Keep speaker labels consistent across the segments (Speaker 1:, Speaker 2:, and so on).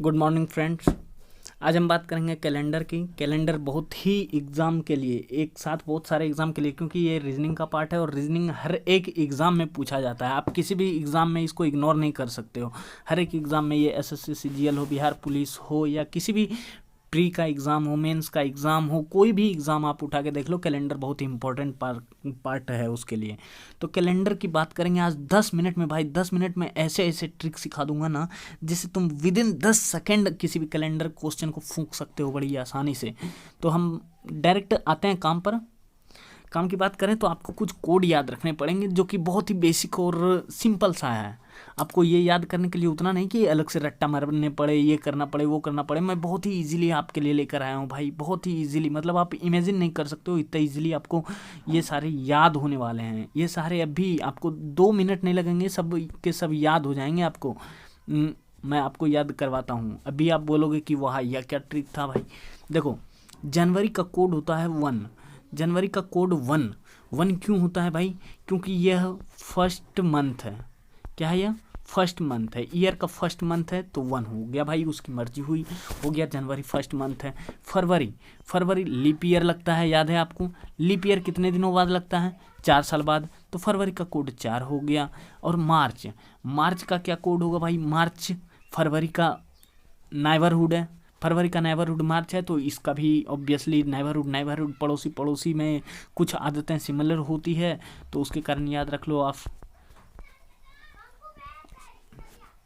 Speaker 1: Good morning friends. आज हम बात करेंगे कैलेंडर की। कैलेंडर बहुत ही एग्ज़ाम के लिए, एक साथ बहुत सारे एग्ज़ाम के लिए, क्योंकि ये रीजनिंग का पार्ट है और रीजनिंग हर एक एग्ज़ाम में पूछा जाता है। आप किसी भी एग्ज़ाम में इसको इग्नोर नहीं कर सकते हो। हर एक एग्ज़ाम में, ये एसएससी सीजीएल हो, बिहार पुलिस हो, या किसी भी प्री का एग्ज़ाम हो, मेंस का एग्ज़ाम हो, कोई भी एग्ज़ाम आप उठा के देख लो, कैलेंडर बहुत ही इंपॉर्टेंट पार्ट है उसके लिए। तो कैलेंडर की बात करेंगे आज 10 मिनट में। भाई 10 मिनट में ऐसे ऐसे ट्रिक सिखा दूंगा ना, जिससे तुम विद इन 10 सेकेंड किसी भी कैलेंडर क्वेश्चन को फूंक सकते हो बड़ी आसानी से। तो हम डायरेक्ट आते हैं काम पर। काम की बात करें तो आपको कुछ कोड याद रखने पड़ेंगे, जो कि बहुत ही बेसिक और सिंपल सा है। आपको ये याद करने के लिए उतना नहीं कि अलग से रट्टा मारने पड़े, ये करना पड़े, वो करना पड़े। मैं बहुत ही इजीली आपके लिए लेकर आया हूँ भाई, बहुत ही इजीली, मतलब आप इमेजिन नहीं कर सकते हो इतना इजीली आपको ये सारे याद होने वाले हैं। ये सारे अभी आपको 2 मिनट नहीं लगेंगे, सब के सब याद हो जाएंगे आपको। मैं आपको याद करवाता हूँ। अभी आप बोलोगे कि वाह यह क्या ट्रिक था भाई। देखो, जनवरी का कोड होता है 1। जनवरी का कोड 1। 1 क्यों होता है भाई? क्योंकि यह फर्स्ट मंथ है। क्या है यह? फर्स्ट मंथ है। ईयर का फर्स्ट मंथ है तो 1 हो गया भाई, उसकी मर्जी हुई, हो गया। जनवरी फर्स्ट मंथ है। फरवरी, फरवरी लीप ईयर लगता है, याद है आपको? लीप ईयर कितने दिनों बाद लगता है? 4 साल बाद। तो फरवरी का कोड 4 हो गया। और मार्च, मार्च का क्या कोड होगा भाई? मार्च फरवरी का नेबरहुड है। फरवरी का नेबरहुड मार्च है, तो इसका भी ऑब्वियसली नेबरहुड पड़ोसी पड़ोसी में कुछ आदतें सिमिलर होती है, तो उसके कारण याद रख लो आप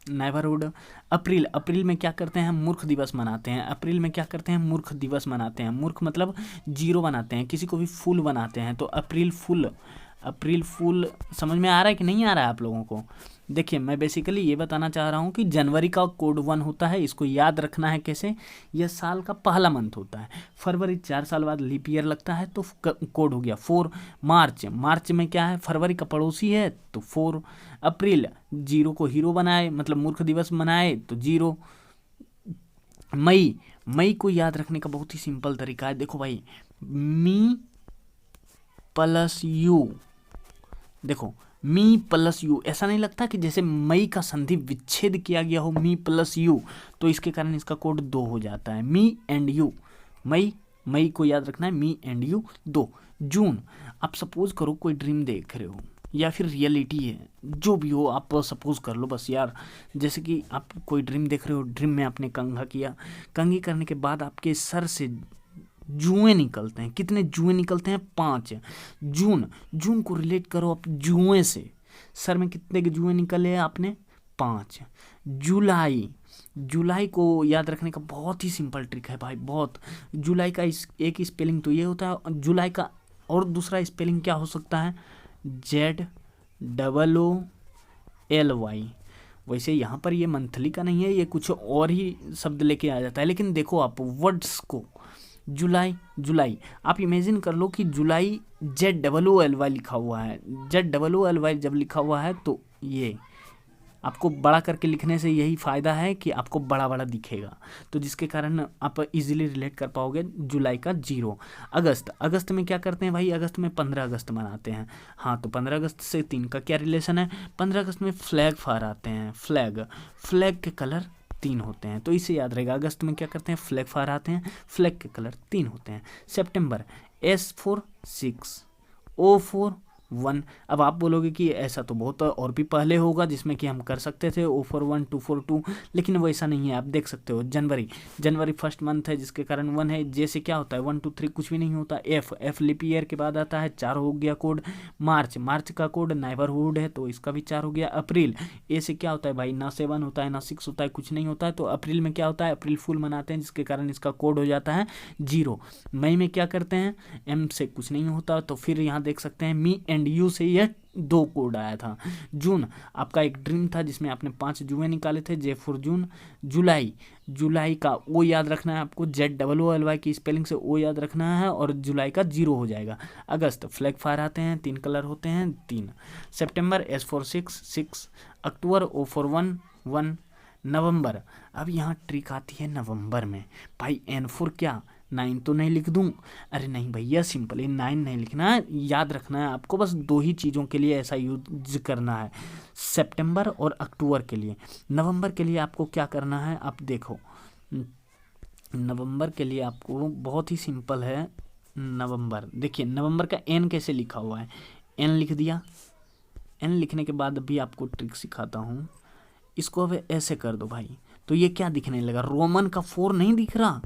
Speaker 1: नेबरहुड। अप्रैल, अप्रैल में क्या करते हैं? मूर्ख दिवस मनाते हैं। अप्रैल में क्या करते हैं? मूर्ख दिवस मनाते हैं। मूर्ख मतलब जीरो बनाते हैं, किसी को भी फूल बनाते हैं, तो अप्रैल फूल। अप्रैल फूल समझ में आ रहा है कि नहीं आ रहा है आप लोगों को? देखिए, मैं बेसिकली ये बताना चाह रहा हूँ कि जनवरी का कोड 1 होता है। इसको याद रखना है कैसे? यह साल का पहला मंथ होता है। फरवरी 4 साल बाद लीप ईयर लगता है, तो कोड हो गया 4। मार्च, मार्च में क्या है? फरवरी का पड़ोसी है, तो 4। अप्रैल, जीरो को हीरो बनाए, मतलब मूर्ख दिवस मनाए, तो 0। मई, मई को याद रखने का बहुत ही सिंपल तरीका है। देखो भाई, मी प्लस यू। देखो, मी प्लस यू, ऐसा नहीं लगता कि जैसे मई का संधि विच्छेद किया गया हो, मी प्लस यू, तो इसके कारण इसका कोड 2 हो जाता है। मी एंड यू, मई, मई को याद रखना है, मी एंड यू 2। जून, आप सपोज करो कोई ड्रीम देख रहे हो या फिर रियलिटी है, जो भी हो आप सपोज कर लो बस यार। जैसे कि आप कोई ड्रीम देख रहे हो, ड्रीम में आपने कंघा किया, कंघी करने के बाद आपके सर से जुएं निकलते हैं। कितने जुएं निकलते हैं? 5। जून, जून को रिलेट करो आप जुएं से। सर में कितने के जुएं निकले हैं आपने? 5। जुलाई, जुलाई को याद रखने का बहुत ही सिंपल ट्रिक है भाई, बहुत। जुलाई का एक स्पेलिंग तो ये होता है, जुलाई का और दूसरा स्पेलिंग क्या हो सकता है? ZOOLY। वैसे यहाँ पर ये मंथली का नहीं है, ये कुछ और ही शब्द लेके आ जाता है। लेकिन देखो आप वर्ड्स को, जुलाई, जुलाई आप इमेजिन कर लो कि जुलाई ZOOLY लिखा हुआ है। ZOOLY जब लिखा हुआ है तो ये आपको बड़ा करके लिखने से यही फ़ायदा है कि आपको बड़ा बड़ा दिखेगा, तो जिसके कारण आप इजीली रिलेट कर पाओगे। जुलाई का 0। अगस्त, अगस्त में क्या करते हैं भाई? अगस्त में 15 अगस्त मनाते हैं। हाँ, तो 15 अगस्त से 3 का क्या रिलेशन है? 15 अगस्त में फ्लैग फहराते हैं। फ्लैग, फ्लैग के कलर 3 होते हैं, तो इसे याद रहेगा। अगस्त में क्या करते हैं? फ्लैग फहराते हैं, फ्लैग के कलर 3 होते हैं। सितंबर, S for 6, O for 1। अब आप बोलोगे कि ऐसा तो बहुत और भी पहले होगा जिसमें कि हम कर सकते थे, O for 1, 2 for 2, लेकिन वैसा नहीं है। आप देख सकते हो, जनवरी, जनवरी फर्स्ट मंथ है जिसके कारण 1 है। जैसे क्या होता है? 1, 2, 3 कुछ भी नहीं होता। F लीप ईयर के बाद आता है, 4 हो गया कोड। मार्च, मार्च का कोड नेबरहुड है, तो इसका भी 4 हो गया। अप्रैल, ए से क्या होता है भाई? ना 7 होता है ना 6 होता है, कुछ नहीं होता है, तो अप्रैल में क्या होता है? अप्रैल फूल मनाते हैं, जिसके कारण इसका कोड हो जाता है 0। मई में क्या करते हैं? M से कुछ नहीं होता, तो फिर यहाँ देख सकते हैं मी एंड यू से यह 2 कोड आया था। जून, आपका एक ड्रीम था जिसमें आपने 5 जुए निकाले थे, J for जून। जुलाई, जुलाई का O याद रखना है आपको, ZOOLY की स्पेलिंग से O याद रखना है, और जुलाई का 0 हो जाएगा। अगस्त, फ्लैग फायर आते हैं, 3 कलर होते हैं, 3। सितंबर, S for 6, 6। October, O for 1, 1। नवंबर, अब यहाँ ट्रिक आती है नवंबर में भाई। N for क्या? 9 तो नहीं लिख दूँ? अरे नहीं भैया, सिंपली 9 नहीं लिखना है, याद रखना है आपको, बस 2 ही चीज़ों के लिए ऐसा यूज करना है, सितंबर और अक्टूबर के लिए। नवंबर के लिए आपको क्या करना है, आप देखो, नवंबर के लिए आपको बहुत ही सिंपल है। नवंबर, देखिए नवंबर का एन कैसे लिखा हुआ है, एन लिख दिया। एन लिखने के बाद अभी आपको ट्रिक सिखाता हूँ, इसको अब ऐसे कर दो भाई, तो ये क्या दिखने लगा, रोमन का 4 नहीं दिख रहा,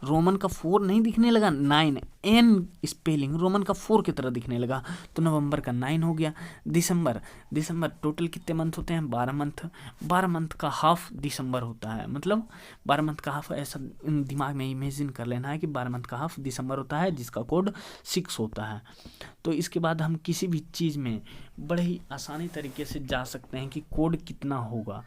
Speaker 1: रोमन का 4 नहीं दिखने लगा, 9 एन स्पेलिंग रोमन का 4 की तरह दिखने लगा, तो नवंबर का 9 हो गया। दिसंबर, दिसंबर टोटल कितने मंथ होते हैं, 12 मंथ, 12 मंथ का हाफ दिसंबर होता है, मतलब 12 मंथ का हाफ, ऐसा दिमाग में इमेजिन कर लेना है कि 12 मंथ का हाफ दिसंबर होता है, जिसका कोड 6 होता है। तो इसके बाद हम किसी भी चीज़ में बड़े ही आसानी तरीके से जा सकते हैं कि कोड कितना होगा।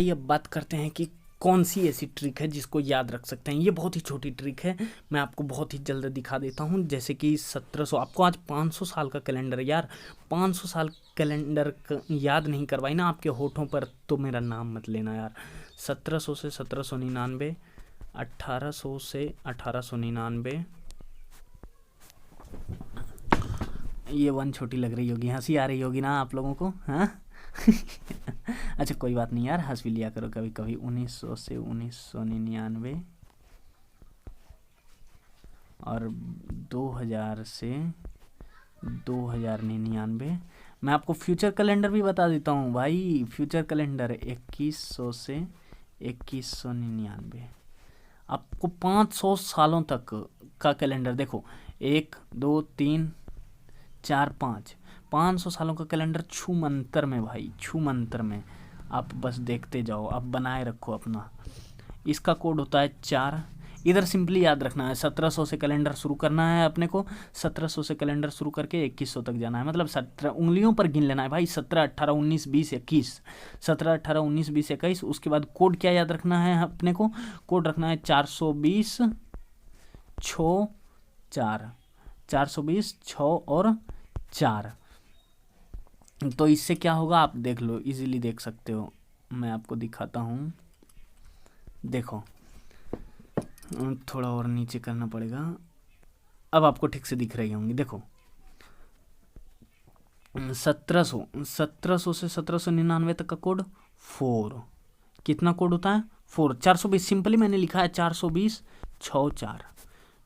Speaker 1: ये अब बात करते हैं कि कौन सी ऐसी ट्रिक है जिसको याद रख सकते हैं। ये बहुत ही छोटी ट्रिक है, मैं आपको बहुत ही जल्द दिखा देता हूँ। जैसे कि 1700, आपको आज 500 साल का कैलेंडर, यार 500 साल कैलेंडर याद नहीं करवाई ना आपके होठों पर, तो मेरा नाम मत लेना यार। 1700 से 1799, 1800 से 1899, ये 1 छोटी लग रही होगी, हंसी आ रही होगी ना आप लोगों को, हाँ? अच्छा कोई बात नहीं यार, हंस भी लिया करो कभी कभी। 1900 से 1999 और 2000 से 2099। मैं आपको फ्यूचर कैलेंडर भी बता देता हूँ भाई, फ्यूचर कैलेंडर 2100 से 2199। आपको 500 सालों तक का कैलेंडर, देखो 1 2 3 4 500 सालों का कैलेंडर छू मंतर में भाई, छू मंतर में। आप बस देखते जाओ, आप बनाए रखो अपना। इसका कोड होता है 4। इधर सिंपली याद रखना है, 1700 से कैलेंडर शुरू करना है अपने को, 1700 से कैलेंडर शुरू करके 2100 तक जाना है, मतलब 17 उंगलियों पर गिन लेना है भाई, 17 18 19 20 21, 17 18 19 20 21। उसके बाद कोड क्या याद रखना है अपने को, कोड रखना है 420 6 4, 420 6 और 4। तो इससे क्या होगा आप देख लो, इजीली देख सकते हो, मैं आपको दिखाता हूँ। देखो थोड़ा और नीचे करना पड़ेगा, अब आपको ठीक से दिख रही होंगी। देखो 1700 से 1799 तक का कोड 4, कितना कोड होता है 4, 420, सिंपली मैंने लिखा है 420 6 4।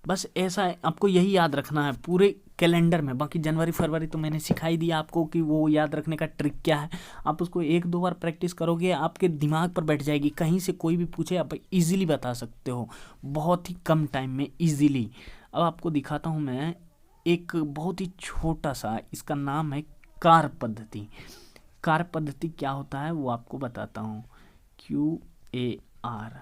Speaker 1: बस ऐसा है, आपको यही याद रखना है पूरे कैलेंडर में। बाकी जनवरी फरवरी तो मैंने सिखाई दिया आपको कि वो याद रखने का ट्रिक क्या है। आप उसको 1-2 बार प्रैक्टिस करोगे, आपके दिमाग पर बैठ जाएगी, कहीं से कोई भी पूछे आप इजीली बता सकते हो, बहुत ही कम टाइम में इजीली। अब आपको दिखाता हूँ मैं एक बहुत ही छोटा सा, इसका नाम है कार पद्धति। कार पद्धति क्या होता है वो आपको बताता हूँ, QAR।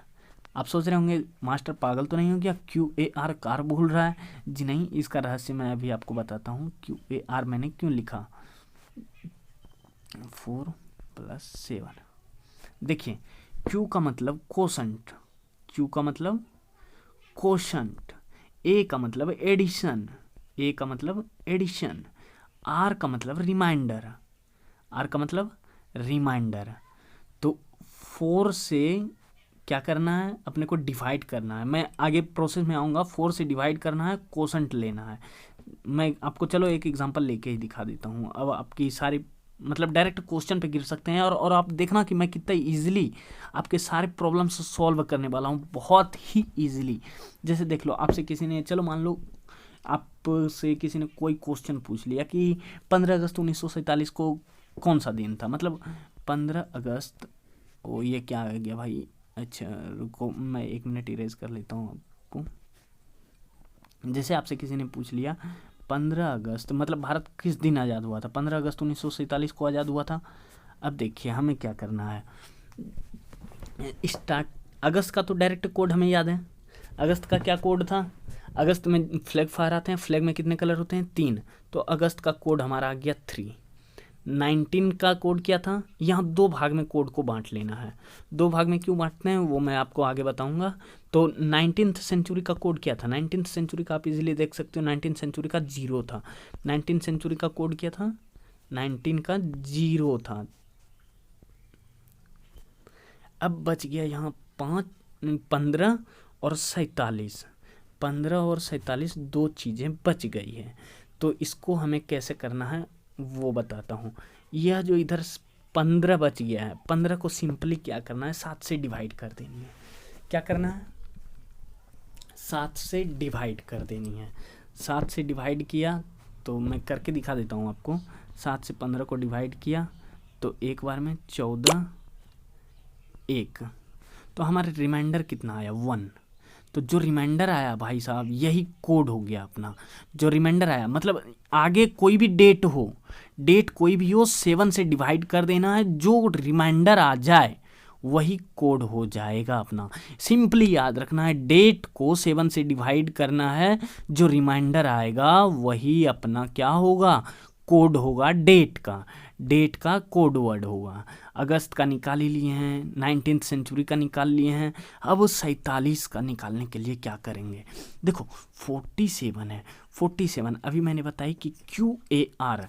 Speaker 1: आप सोच रहे होंगे मास्टर पागल तो नहीं हो गया, QAR कार बोल रहा है? जी नहीं, इसका रहस्य मैं अभी आपको बताता हूँ। QAR मैंने क्यों लिखा, 4 + 7। देखिए Q का मतलब कोशंट, Q का मतलब कोशंट, A का मतलब एडिशन, A का मतलब एडिशन, R का मतलब रिमाइंडर, R का मतलब रिमाइंडर। तो 4 से क्या करना है, अपने को डिवाइड करना है। मैं आगे प्रोसेस में आऊँगा, 4 से डिवाइड करना है, कोशंट लेना है। मैं आपको चलो एक एग्जांपल लेके ही दिखा देता हूँ। अब आपकी सारी मतलब डायरेक्ट क्वेश्चन पे गिर सकते हैं, और आप देखना कि मैं कितना इजीली आपके सारे प्रॉब्लम्स सॉल्व करने वाला हूँ, बहुत ही इजीली। जैसे देख लो, आपसे किसी ने, चलो मान लो आपसे किसी ने कोई क्वेश्चन पूछ लिया कि 15 अगस्त 1947 को कौन सा दिन था, मतलब 15 अगस्त, ओ ये क्या आ गया भाई, अच्छा रुको मैं 1 मिनट इरेज कर लेता हूँ आपको। जैसे आपसे किसी ने पूछ लिया 15 अगस्त मतलब भारत किस दिन आज़ाद हुआ था, 15 अगस्त 1947 को आज़ाद हुआ था। अब देखिए हमें क्या करना है, स्टार्ट, अगस्त का तो डायरेक्ट कोड हमें याद है। अगस्त का क्या कोड था, अगस्त में फ्लैग फायर आते हैं, फ्लैग में कितने कलर होते हैं 3, तो अगस्त का कोड हमारा आ गया 3। 19 का कोड क्या था, यहाँ 2 भाग में कोड को बांट लेना है। 2 भाग में क्यों बांटते हैं वो मैं आपको आगे बताऊंगा। तो 19th सेंचुरी का कोड क्या था, 19th सेंचुरी का आप इजीली देख सकते हो, 19th सेंचुरी का 0 था। 19th सेंचुरी का कोड क्या था, 19 का 0 था। अब बच गया यहाँ 15 और 47, 15 और 47 दो चीज़ें बच गई हैं, तो इसको हमें कैसे करना है वो बताता हूँ। यह जो इधर 15 बच गया है, 15 को सिंपली क्या करना है, 7 से डिवाइड कर देनी है। क्या करना है, 7 से डिवाइड कर देनी है। 7 से डिवाइड किया तो मैं करके दिखा देता हूँ आपको। 7 से 15 को डिवाइड किया तो एक बार में 14, 1, तो हमारे रिमाइंडर कितना आया, 1। तो जो रिमाइंडर आया भाई साहब, यही कोड हो गया अपना। जो रिमाइंडर आया मतलब आगे कोई भी डेट हो, डेट कोई भी हो, 7 से डिवाइड कर देना है, जो रिमाइंडर आ जाए वही कोड हो जाएगा अपना। सिंपली याद रखना है, डेट को 7 से डिवाइड करना है, जो रिमाइंडर आएगा वही अपना क्या होगा, कोड होगा डेट का। डेट का कोड वर्ड होगा। अगस्त का निकाल ही लिए हैं, 19th सेंचुरी का निकाल लिए हैं। अब 47 का निकालने के लिए क्या करेंगे, देखो 47 है, 47 अभी मैंने बताई कि QAR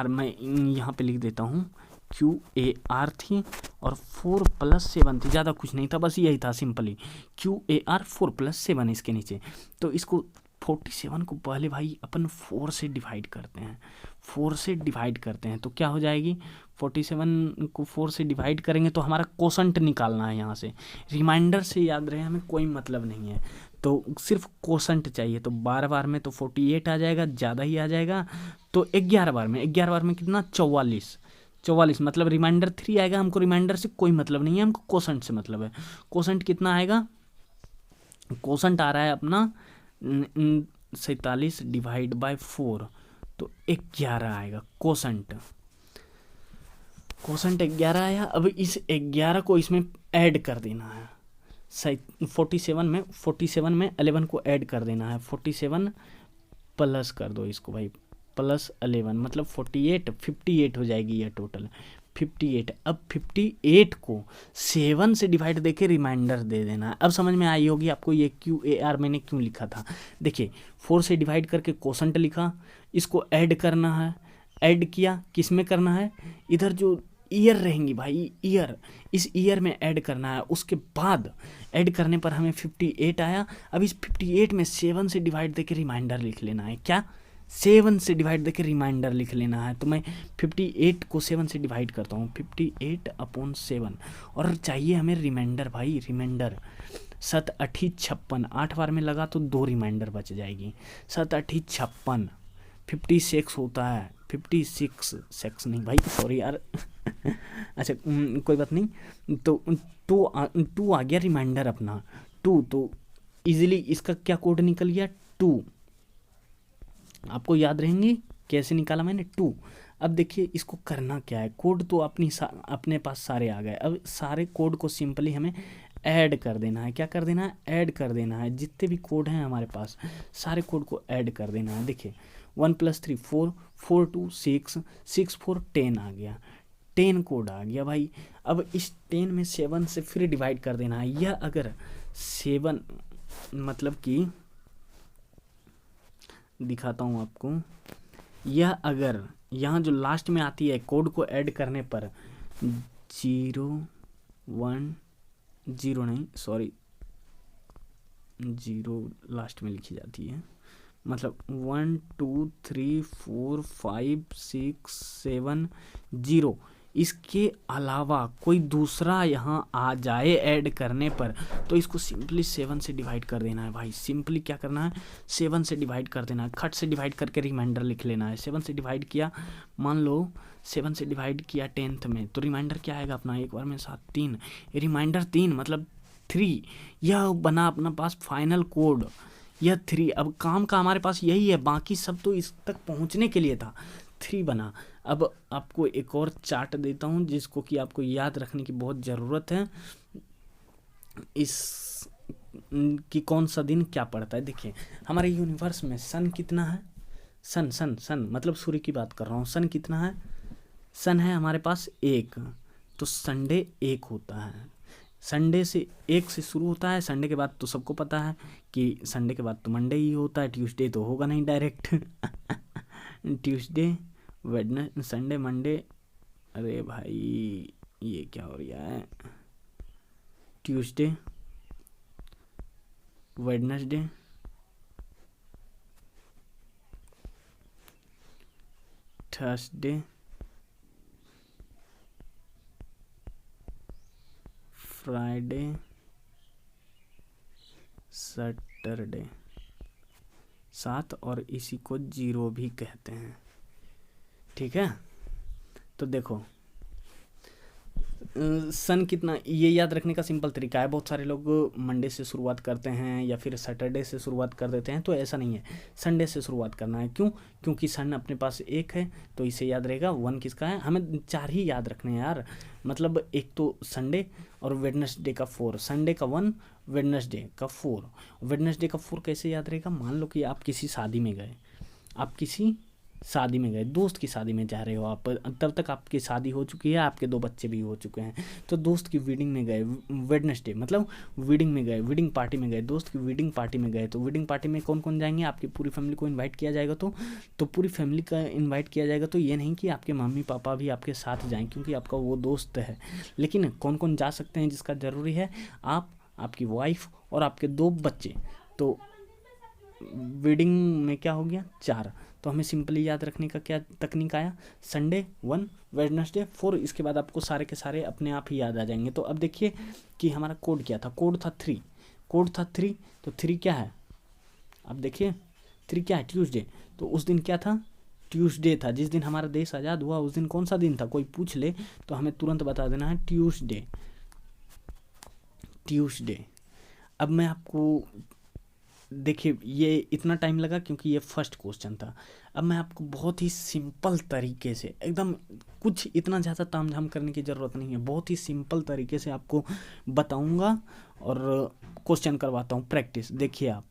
Speaker 1: मैं यहाँ पे लिख देता हूँ, QAR थी और 4 + 7 थी, ज़्यादा कुछ नहीं था, बस यही था सिंपली QAR 4 + 7 इसके नीचे। तो इसको 47 को पहले भाई अपन 4 से डिवाइड करते हैं, 4 से डिवाइड करते हैं तो क्या हो जाएगी, 47 को 4 से डिवाइड करेंगे तो हमारा कोसेंट निकालना है यहाँ से। रिमाइंडर से याद रहे हमें कोई मतलब नहीं है, तो सिर्फ कोसेंट चाहिए। तो 12 बार में तो 48 आ जाएगा, ज़्यादा ही आ जाएगा। तो 11 बार में, 11 बार में कितना, 44, 44 मतलब रिमाइंडर 3 आएगा। हमको रिमाइंडर से कोई मतलब नहीं है, हमको कोसेंट से मतलब है। कोसेंट कितना आएगा, कोसेंट आ रहा है अपना 47 डिवाइड बाय 4, तो 11 आएगा कोसेंट। कोसेंट 11 आया। अब इस 11 को इसमें ऐड कर देना है। 47 में 11 को ऐड कर देना है। 47 प्लस कर दो इसको भाई, प्लस 11 मतलब 48, 58 हो जाएगी यह टोटल 58। अब 58 को 7 से डिवाइड देके रिमाइंडर दे देना है। अब समझ में आई होगी आपको ये QAR मैंने क्यों लिखा था। देखिए 4 से डिवाइड करके कोसेंट लिखा, इसको ऐड करना है। ऐड किया, किस में करना है, इधर जो ईयर रहेंगी भाई, ईयर, इस ईयर में ऐड करना है। उसके बाद ऐड करने पर हमें 58 आया। अब इस 58 में 7 से डिवाइड देके रिमाइंडर लिख लेना है। क्या, 7 से डिवाइड देके रिमाइंडर लिख लेना है। तो मैं 58 को 7 से डिवाइड करता हूँ, 58/7, और चाहिए हमें रिमाइंडर भाई, रिमाइंडर 7 8 56, 8 बार में लगा तो 2 रिमाइंडर बच जाएगी। 7 8 56, 56 होता है, 56 सेक्स नहीं भाई, सॉरी यार अच्छा कोई बात नहीं। तो 2 आ गया रिमाइंडर अपना, 2। तो इजीली इसका क्या कोड निकल गया, 2। आपको याद रहेंगे कैसे निकाला मैंने, 2। अब देखिए इसको करना क्या है, कोड तो अपने पास सारे आ गए। अब सारे कोड को सिंपली हमें ऐड कर देना है। क्या कर देना है, ऐड कर देना है। जितने भी कोड हैं हमारे पास सारे कोड को ऐड कर देना है। देखिए 1 + 3 4, 4 2 6, 6 4 10 आ गया, 10 कोड आ गया भाई। अब इस 10 में 7 से फिर डिवाइड कर देना है। यह अगर 7 मतलब कि दिखाता हूँ आपको, यह अगर यहाँ जो लास्ट में आती है कोड को ऐड करने पर 0 1 0 नहीं सॉरी 0 लास्ट में लिखी जाती है, मतलब 1 2 3 4 5 6 7 0, इसके अलावा कोई दूसरा यहाँ आ जाए ऐड करने पर तो इसको सिंपली 7 से डिवाइड कर देना है भाई। सिंपली क्या करना है, 7 से डिवाइड कर देना है। खट से डिवाइड करके रिमाइंडर लिख लेना है। 7 से डिवाइड किया, मान लो 7 से डिवाइड किया 10th में, तो रिमाइंडर क्या आएगा अपना, एक बार में 7 3, रिमाइंडर 3 मतलब 3। यह बना अपना पास फाइनल कोड, यह 3। अब काम का हमारे पास यही है, बाकी सब तो इस तक पहुंचने के लिए था। 3 बना। अब आपको एक और चार्ट देता हूं जिसको कि आपको याद रखने की बहुत ज़रूरत है। इस कि कौन सा दिन क्या पड़ता है। देखिए हमारे यूनिवर्स में सन कितना है, सन सन सन मतलब सूर्य की बात कर रहा हूँ। सन कितना है, सन है हमारे पास 1, तो संडे 1 होता है। संडे से 1 से शुरू होता है। संडे के बाद तो सबको पता है कि संडे के बाद तो मंडे ही होता है, ट्यूसडे तो होगा नहीं direct Tuesday Wednesday Sunday Monday, अरे भाई ये क्या हो रहा है, Tuesday Wednesday Thursday, Friday, Saturday, 7 और इसी को 0 भी कहते हैं। ठीक है, तो देखो सन कितना, ये याद रखने का सिंपल तरीका है। बहुत सारे लोग मंडे से शुरुआत करते हैं या फिर सैटरडे से शुरुआत कर देते हैं, तो ऐसा नहीं है, संडे से शुरुआत करना है। क्यों? क्योंकि सन अपने पास एक है तो इसे याद रहेगा। 1 किसका है? हमें 4 ही याद रखने हैं यार, मतलब एक तो संडे और वेडनेसडे का 4, संडे का 1, वेडनेसडे का 4। वेडनेसडे का 4 कैसे याद रहेगा? मान लो कि आप किसी शादी में गए, आप किसी शादी में गए, दोस्त की शादी में जा रहे हो आप, तब तक आपकी शादी हो चुकी है, आपके 2 बच्चे भी हो चुके हैं, तो दोस्त की वेडिंग में गए, वेडनेसडे मतलब वेडिंग में गए, वेडिंग पार्टी में गए, दोस्त की वेडिंग पार्टी में गए, तो वेडिंग पार्टी में कौन कौन जाएंगे? आपकी पूरी फैमिली को इन्वाइट किया जाएगा, तो पूरी फैमिली का इन्वाइट किया जाएगा। तो ये नहीं कि आपके मम्मी पापा भी आपके साथ जाएँ क्योंकि आपका वो दोस्त है, लेकिन कौन कौन जा सकते हैं जिसका ज़रूरी है? आप, आपकी वाइफ और आपके 2 बच्चे। तो वेडिंग में क्या हो गया? 4। तो हमें सिंपली याद रखने का क्या तकनीक आया? संडे 1, वेडनेसडे 4, इसके बाद आपको सारे के सारे अपने आप ही याद आ जाएंगे। तो अब देखिए कि हमारा कोड क्या था? कोड था 3, कोड था 3। तो 3 क्या है? अब देखिए 3 क्या है? ट्यूसडे। तो उस दिन क्या था? ट्यूसडे था। जिस दिन हमारा देश आज़ाद हुआ उस दिन कौन सा दिन था? कोई पूछ ले तो हमें तुरंत बता देना है ट्यूसडे, ट्यूसडे। अब मैं आपको, देखिए ये इतना टाइम लगा क्योंकि ये फर्स्ट क्वेश्चन था। अब मैं आपको बहुत ही सिंपल तरीके से, एकदम कुछ इतना ज़्यादा तामझाम करने की ज़रूरत नहीं है, बहुत ही सिंपल तरीके से आपको बताऊंगा और क्वेश्चन करवाता हूँ प्रैक्टिस। देखिए आप,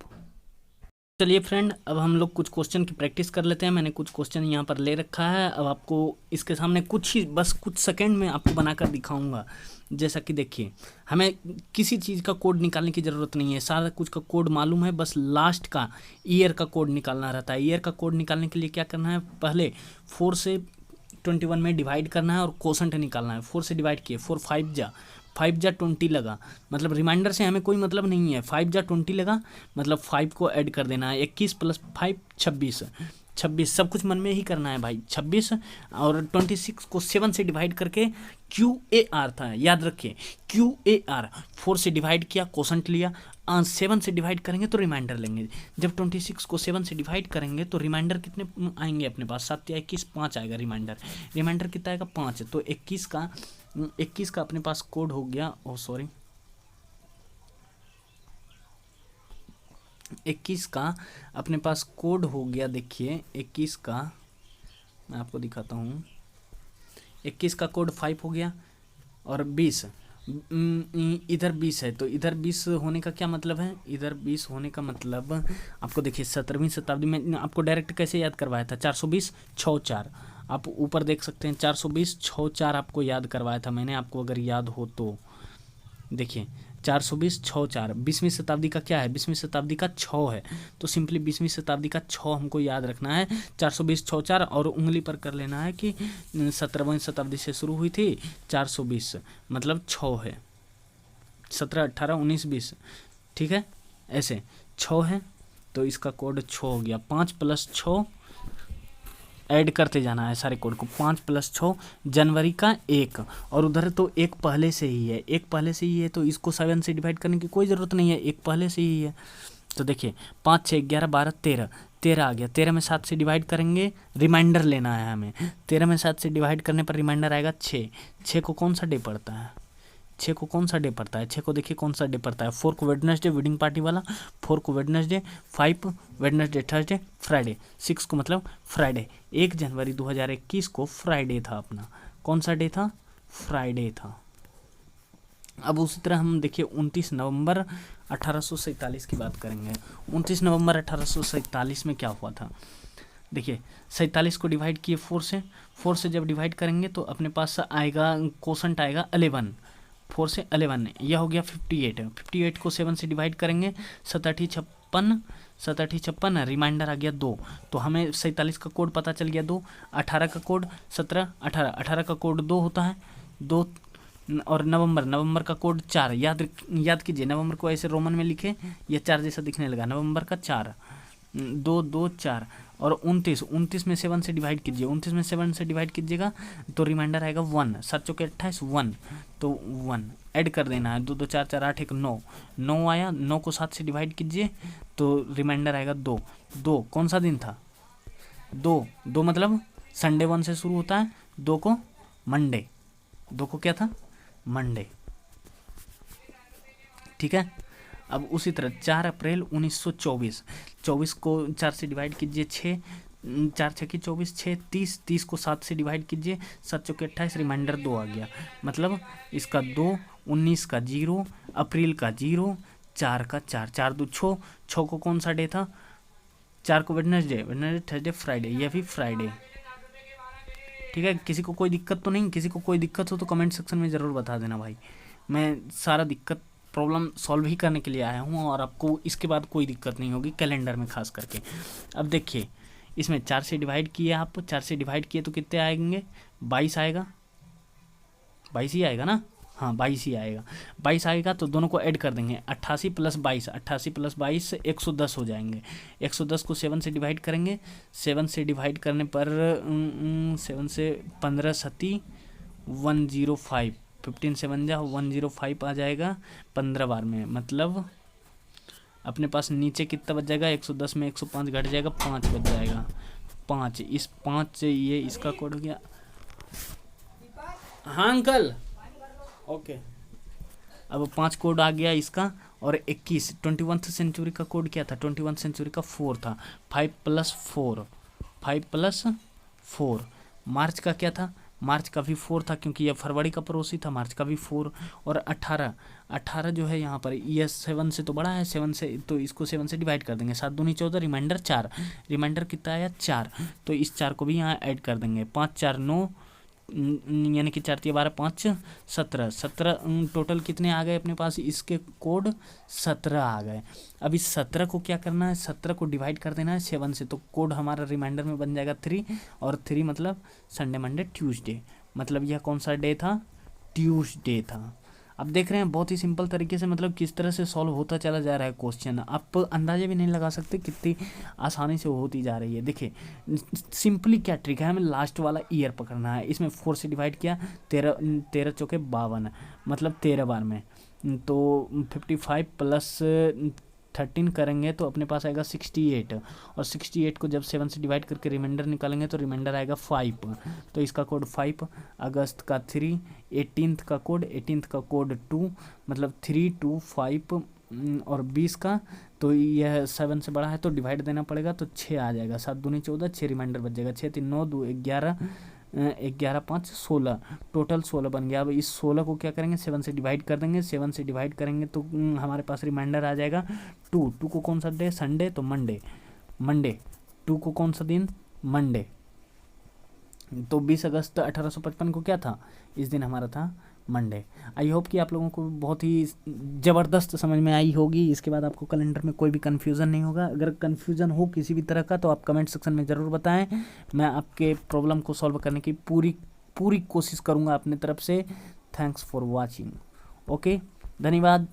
Speaker 1: चलिए फ्रेंड, अब हम लोग कुछ क्वेश्चन की प्रैक्टिस कर लेते हैं। मैंने कुछ क्वेश्चन यहाँ पर ले रखा है, अब आपको इसके सामने कुछ ही, बस कुछ सेकंड में आपको बनाकर दिखाऊंगा। जैसा कि देखिए, हमें किसी चीज़ का कोड निकालने की ज़रूरत नहीं है, सारा कुछ का कोड मालूम है, बस लास्ट का ईयर का कोड निकालना रहता है। ईयर का कोड निकालने के लिए क्या करना है? पहले 4 से 21 में डिवाइड करना है और कोसेंट निकालना है। 4 से डिवाइड किए, 4 5 जा 20 लगा, मतलब रिमाइंडर से हमें कोई मतलब नहीं है। 5 जा 20 लगा, मतलब 5 को ऐड कर देना है। 21 + 5 26, 26 सब कुछ मन में ही करना है भाई। 26 और 26 को 7 से डिवाइड करके QAR था, याद रखिए QAR। 4 से डिवाइड किया, कोसेंट लिया, 7 से डिवाइड करेंगे तो रिमाइंडर लेंगे। जब 26 को 7 से डिवाइड करेंगे तो रिमाइंडर कितने आएंगे अपने पास? 7 या 21, 5 आएगा रिमाइंडर। रिमाइंडर कितना आएगा? 5। तो 21 का अपने पास कोड हो गया, 21 का अपने पास कोड हो गया। देखिए 21 का मैं आपको दिखाता हूँ, 21 का कोड 5 हो गया और 20 इधर 20 है, तो इधर 20 होने का क्या मतलब है? इधर 20 होने का मतलब आपको देखिए 17वीं शताब्दी में आपको डायरेक्ट कैसे याद करवाया था? 420 6 4, आप ऊपर देख सकते हैं 420 6 4 आपको याद करवाया था मैंने, आपको अगर याद हो तो। देखिए 420 6 4, 20वीं शताब्दी का क्या है? 20वीं शताब्दी का 6 है, तो सिंपली 20वीं शताब्दी का 6 हमको याद रखना है। 420 6 4 और उंगली पर कर लेना है कि 17वीं शताब्दी से शुरू हुई थी, 420 मतलब 6 है, 17 18 19 20, ठीक है, ऐसे 6 है, तो इसका कोड 6 हो गया। 5 + 6 ऐड करते जाना है सारे कोड को। 5 + 6 जनवरी का 1, और उधर तो 1 पहले से ही है, 1 पहले से ही है, तो इसको 7 से डिवाइड करने की कोई ज़रूरत नहीं है, 1 पहले से ही है। तो देखिए 5 6 11 12 13, 13 आ गया। 13 में 7 से डिवाइड करेंगे, रिमाइंडर लेना है हमें। 13 में 7 से डिवाइड करने पर रिमाइंडर आएगा 6। 6 को कौन सा डे पड़ता है? 6 को कौन सा डे पड़ता है? 6 को देखिए कौन सा डे पड़ता है? 4 को वेडनेसडे, वेडिंग पार्टी वाला, 4 को वेडनेसडे, 5 वेडनेसडे थर्सडे फ्राइडे, 6 को मतलब फ्राइडे। 1 जनवरी 2021 को फ्राइडे था अपना। कौन सा डे था? फ्राइडे था। अब उसी तरह हम देखिए 29 नवंबर 1847 की बात करेंगे। 29 नवंबर 1847 में क्या हुआ था? देखिए 47 को डिवाइड किए 4 से जब डिवाइड करेंगे तो अपने पास आएगा, कोसेंट आएगा 11, 4 से 11, यह हो गया 58। 58 को 7 से डिवाइड करेंगे, 7 8 56, 7 8 56, रिमाइंडर आ गया 2। तो हमें 47 का कोड पता चल गया 2। 18 का कोड 17 18, 18 का कोड 2 होता है 2। और नवंबर का कोड 4, याद कीजिए, नवंबर को ऐसे रोमन में लिखे, यह 4 जैसा दिखने लगा, नवंबर का 4, 2 2 4। और 29 में 7 से डिवाइड कीजिए, 29 में 7 से डिवाइड कीजिएगा तो रिमाइंडर आएगा 1, 7 चौके 28, 1, तो 1 ऐड कर देना है, 2 2 4 4 8 1 9, 9 आया, 9 को 7 से डिवाइड कीजिए तो रिमाइंडर आएगा 2, 2 कौन सा दिन था, 2 मतलब संडे 1 से शुरू होता है, 2 को मंडे, 2 को क्या था, मंडे, ठीक है। अब उसी तरह 4 अप्रैल 1924, 24 को 4 से डिवाइड कीजिए 6, 4 छक्के 24, 6 30, 30 को 7 से डिवाइड कीजिए, 7 चौके 28, रिमाइंडर 2 आ गया, मतलब इसका 2, 19 का 0, अप्रैल का 0, 4 का 4, 4 2 6, 6 को कौन सा डे था, 4 को वेडनेसडे, थर्सडे, फ्राइडे, यह भी फ्राइडे, ठीक है। किसी को कोई दिक्कत तो नहीं, किसी को कोई दिक्कत हो तो कमेंट सेक्शन में ज़रूर बता देना भाई, मैं सारा दिक्कत प्रॉब्लम सॉल्व ही करने के लिए आया हूँ और आपको इसके बाद कोई दिक्कत नहीं होगी कैलेंडर में खास करके। अब देखिए इसमें 4 से डिवाइड किए, आप 4 से डिवाइड किए तो कितने आएंगे, 22 आएगा, 22 ही आएगा ना, हाँ 22 ही आएगा, 22 आएगा तो दोनों को ऐड कर देंगे, 88 प्लस 22, 88 प्लस 22 110 हो जाएंगे, 110 को 7 से डिवाइड करेंगे, 7 से डिवाइड करने पर 7 से 15 सती 105, 15 7 जा 105 आ जाएगा 15 बार में, मतलब अपने पास नीचे कितना बच जाएगा, 110 में 105 घट जाएगा, 5 बच जाएगा, 5, इस 5 से ये इसका कोड हो गया, हाँ अंकल ओके। अब 5 कोड आ गया इसका, और 21 21th सेंचुरी का कोड क्या था, 21th सेंचुरी का 4 था, 5 + 4, 5 + 4, मार्च का क्या था, मार्च का भी 4 था क्योंकि यह फरवरी का पड़ोसी था, मार्च का भी 4, और 18 जो है यहाँ पर यह 7 से तो बड़ा है, 7 से तो इसको 7 से डिवाइड कर देंगे, 7 दूनी 14, रिमाइंडर 4, रिमाइंडर कितना आया 4, तो इस 4 को भी यहाँ ऐड कर देंगे, 5 4 9, यानी कि 4 12 5 17, 17 टोटल कितने आ गए अपने पास, इसके कोड 17 आ गए। अब इस 17 को क्या करना है, 17 को डिवाइड कर देना है 7 से, तो कोड हमारा रिमाइंडर में बन जाएगा 3, और 3 मतलब संडे मंडे ट्यूसडे, मतलब यह कौन सा डे था, ट्यूसडे था। अब देख रहे हैं बहुत ही सिंपल तरीके से मतलब किस तरह से सॉल्व होता चला जा रहा है क्वेश्चन, आप अंदाजे भी नहीं लगा सकते कितनी आसानी से होती जा रही है। देखिए सिंपली क्या ट्रिक है, हमें लास्ट वाला ईयर पकड़ना है, इसमें 4 से डिवाइड किया, 13 चौके 52, मतलब 13 बार में, तो 55 प्लस 13 करेंगे तो अपने पास आएगा 68, और 68 को जब 7 से डिवाइड करके रिमाइंडर निकालेंगे तो रिमाइंडर आएगा 5, तो इसका कोड 5, अगस्त का 3, 18th का कोड 2, मतलब 3 2 5, और 20 का तो यह 7 से बड़ा है तो डिवाइड देना पड़ेगा, तो 6 आ जाएगा, 7 दूनी 14, 6 रिमाइंडर बच जाएगा, 6 3 9 2 11, 11 5 16, टोटल 16 बन गया। अब इस 16 को क्या करेंगे, 7 से डिवाइड कर देंगे, 7 से डिवाइड करेंगे तो हमारे पास रिमाइंडर आ जाएगा 2, 2 को कौन सा डे, संडे, तो मंडे 2 को कौन सा दिन, मंडे, तो 20 अगस्त 1855 को क्या था, इस दिन हमारा था मंडे। आई होप कि आप लोगों को बहुत ही ज़बरदस्त समझ में आई होगी, इसके बाद आपको कैलेंडर में कोई भी कन्फ्यूज़न नहीं होगा। अगर कन्फ्यूज़न हो किसी भी तरह का तो आप कमेंट सेक्शन में ज़रूर बताएं, मैं आपके प्रॉब्लम को सॉल्व करने की पूरी कोशिश करूंगा अपनी तरफ से। थैंक्स फॉर वॉचिंग, ओके, धन्यवाद।